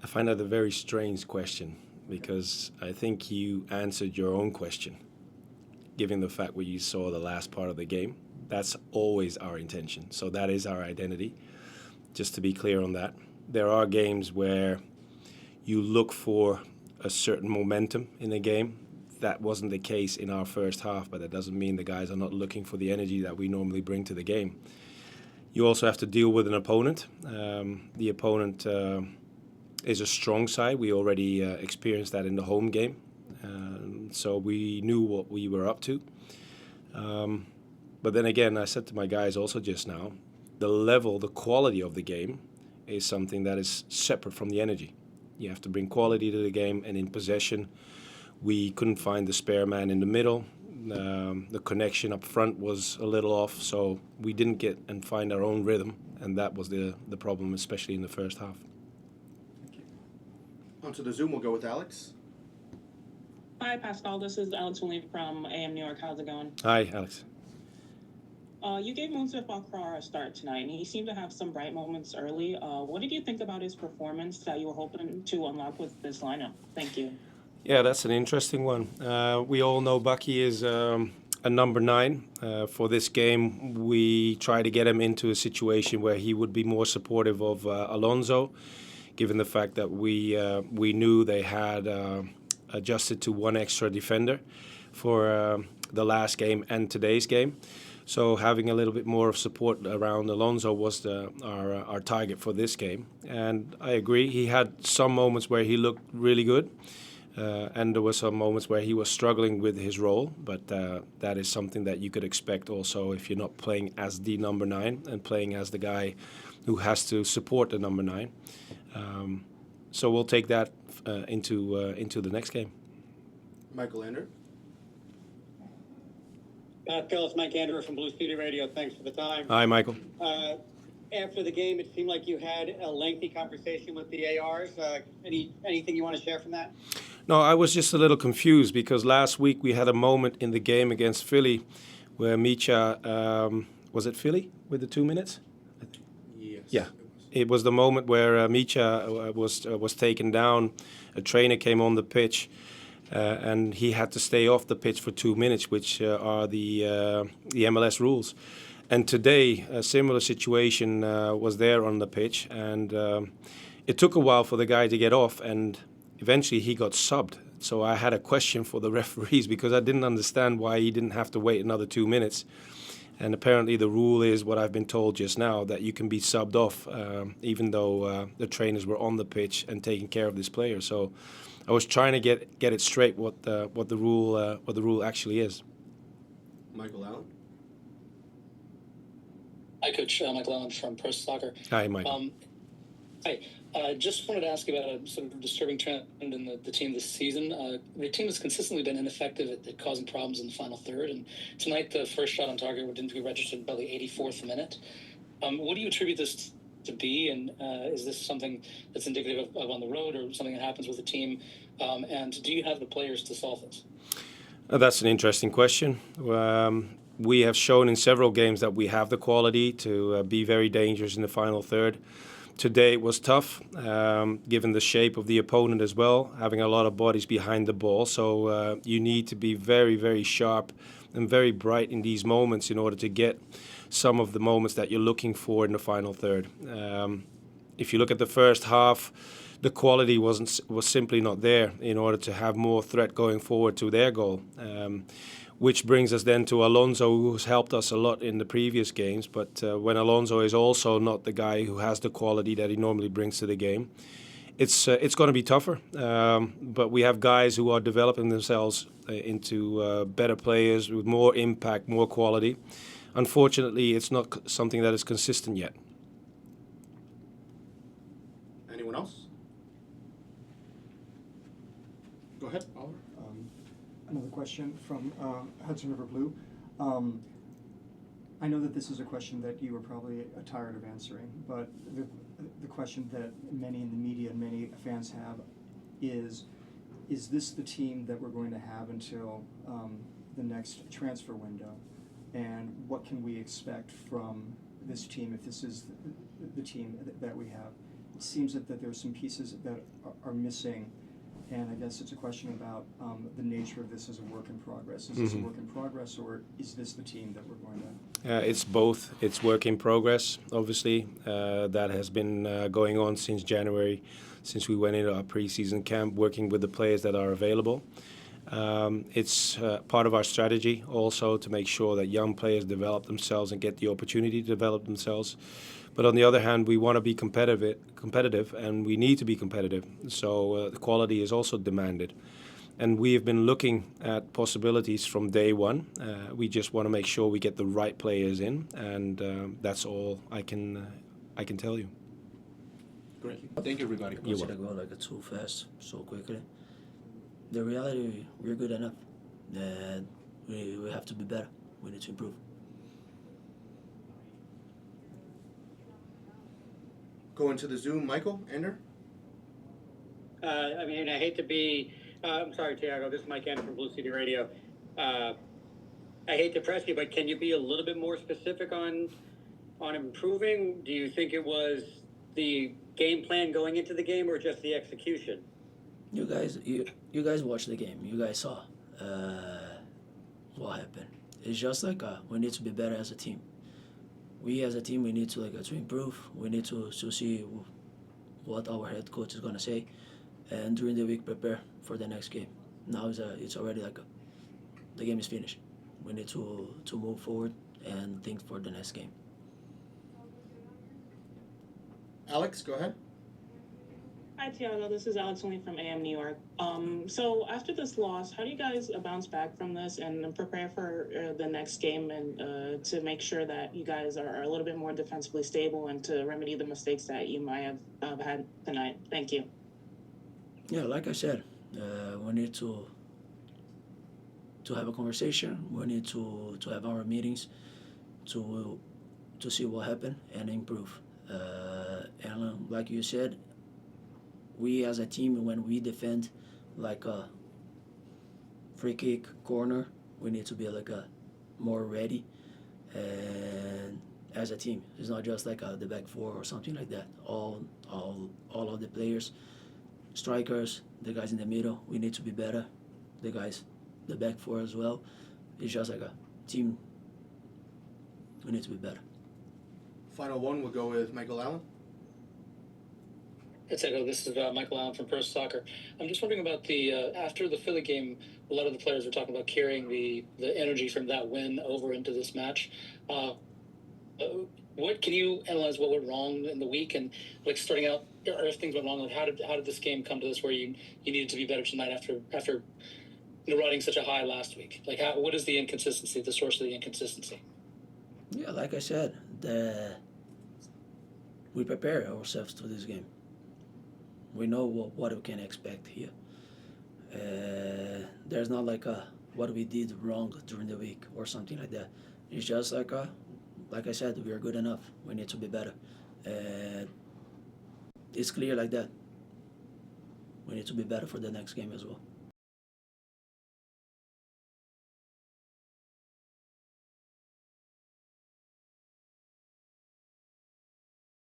I find that a very strange question because I think you answered your own question, given the fact where you saw the last part of the game. That's always our intention. So that is our identity, just to be clear on that. There are games where you look for a certain momentum in the game. That wasn't the case in our first half, but that doesn't mean the guys are not looking for the energy that we normally bring to the game. You also have to deal with an opponent. The opponent is a strong side. We already experienced that in the home game. So we knew what we were up to. But then again, I said to my guys also just now, the level, the quality of the game is something that is separate from the energy. You have to bring quality to the game, and in possession, we couldn't find the spare man in the middle. The connection up front was a little off, so we didn't get and find our own rhythm, and that was the problem, especially in the first half. Thank you. Onto the Zoom, we'll go with Alex. Hi, Pascal. This is Alex William from AM New York. How's it going? Hi, Alex. You gave Monsef Akrar a start tonight, and he seemed to have some bright moments early. What did you think about his performance that you were hoping to unlock with this lineup? Thank you. Yeah, that's an interesting one. We all know Bucky is a number 9. For this game, we try to get him into a situation where he would be more supportive of Alonso, given the fact that we knew they had adjusted to one extra defender for the last game and today's game. So having a little bit more of support around Alonso was our target for this game. And I agree, he had some moments where he looked really good. And there were some moments where he was struggling with his role, but that is something that you could expect also if you're not playing as the number 9 and playing as the guy who has to support the number 9. So we'll take that into the next game. Michael Lander. Pascal, it's Mike Andrew from Blue City Radio. Thanks for the time. Hi, Michael. After the game, it seemed like you had a lengthy conversation with the ARs. Anything you want to share from that? No, I was just a little confused because last week we had a moment in the game against Philly where Micha, was it Philly with the 2 minutes? Yes. Yeah. It was the moment where Micha was taken down. A trainer came on the pitch. And he had to stay off the pitch for 2 minutes, which are the MLS rules. And today, a similar situation was there on the pitch, and it took a while for the guy to get off, and eventually he got subbed. So I had a question for the referees because I didn't understand why he didn't have to wait another 2 minutes. And apparently the rule is what I've been told just now, that you can be subbed off even though the trainers were on the pitch and taking care of this player. So I was trying to get it straight what the rule actually is. Michael Allen. Hi, Coach. Michael Allen from Pro Soccer. Hi, Michael. Hi. Just wanted to ask you about a sort of disturbing trend in the team this season. The team has consistently been ineffective at causing problems in the final third, and tonight the first shot on target didn't be registered until the 84th minute. What do you attribute this to be, and is this something that's indicative of on the road or something that happens with the team? And do you have the players to solve this? That's an interesting question. We have shown in several games that we have the quality to be very dangerous in the final third. Today it was tough, given the shape of the opponent as well, having a lot of bodies behind the ball. So you need to be very, very sharp and very bright in these moments in order to get some of the moments that you're looking for in the final third. If you look at the first half, the quality was simply not there in order to have more threat going forward to their goal. Which brings us then to Alonso, who's helped us a lot in the previous games. But when Alonso is also not the guy who has the quality that he normally brings to the game, it's going to be tougher. But we have guys who are developing themselves into better players with more impact, more quality. Unfortunately, it's not something that is consistent yet. Anyone else? Go ahead, Oliver. Another question from Hudson River Blue. I know that this is a question that you are probably tired of answering, but the question that many in the media and many fans have is this the team that we're going to have until the next transfer window? And what can we expect from this team if this is the team that we have? it seems that there's some pieces that are missing, and I guess it's a question about the nature of this as a work in progress. Is this a work in progress, or is this the team that we're going to? It's both. It's work in progress, obviously. That has been going on since January, since we went into our preseason camp, working with the players that are available. It's part of our strategy also to make sure that young players develop themselves and get the opportunity to develop themselves. But on the other hand, we want to be competitive, and we need to be competitive. So the quality is also demanded. And we have been looking at possibilities from day one. We just want to make sure we get the right players in, and that's all I can tell you. Great. Thank you, everybody. You're Consider go like too fast, so quickly. The reality, we're good enough. And we have to be better. We need to improve. Going to the Zoom, Michael, Ender. I mean, I hate to be. I'm sorry, Thiago. This is Mike Ender from Blue City Radio. I hate to press you, but can you be a little bit more specific on improving? Do you think it was the game plan going into the game, or just the execution? You guys watched the game. You guys saw what happened. It's just like we need to be better as a team. We as a team, we need to to improve. We need to see what our head coach is gonna say, and during the week prepare for the next game. Now it's already the game is finished. We need to move forward and think for the next game. Alex, go ahead. Hi, Thiago. This is Alex Lee from AM New York. So after this loss, how do you guys bounce back from this and prepare for the next game, and to make sure that you guys are a little bit more defensively stable and to remedy the mistakes that you might have had tonight? Thank you. Yeah, like I said, we need to have a conversation. We need to have our meetings to see what happened and improve. And like you said, we as a team, when we defend like a free kick, corner, we need to be more ready. And as a team, it's not just the back four or something like that. All of the players, strikers, the guys in the middle, we need to be better. The back four as well. It's just like a team. We need to be better. Final one, we'll go with Michael Allen. This is Michael Allen from Pro Soccer. I'm just wondering about the after the Philly game, a lot of the players were talking about carrying the energy from that win over into this match. What can you analyze what went wrong in the week, and starting out, or if things went wrong, how did this game come to this where you needed to be better tonight after riding such a high last week? What is the inconsistency, the source of the inconsistency? Yeah, like I said, we prepare ourselves to this game. We know what we can expect here. There's not what we did wrong during the week or something like that. It's just like I said, we are good enough. We need to be better. It's clear like that. We need to be better for the next game as well.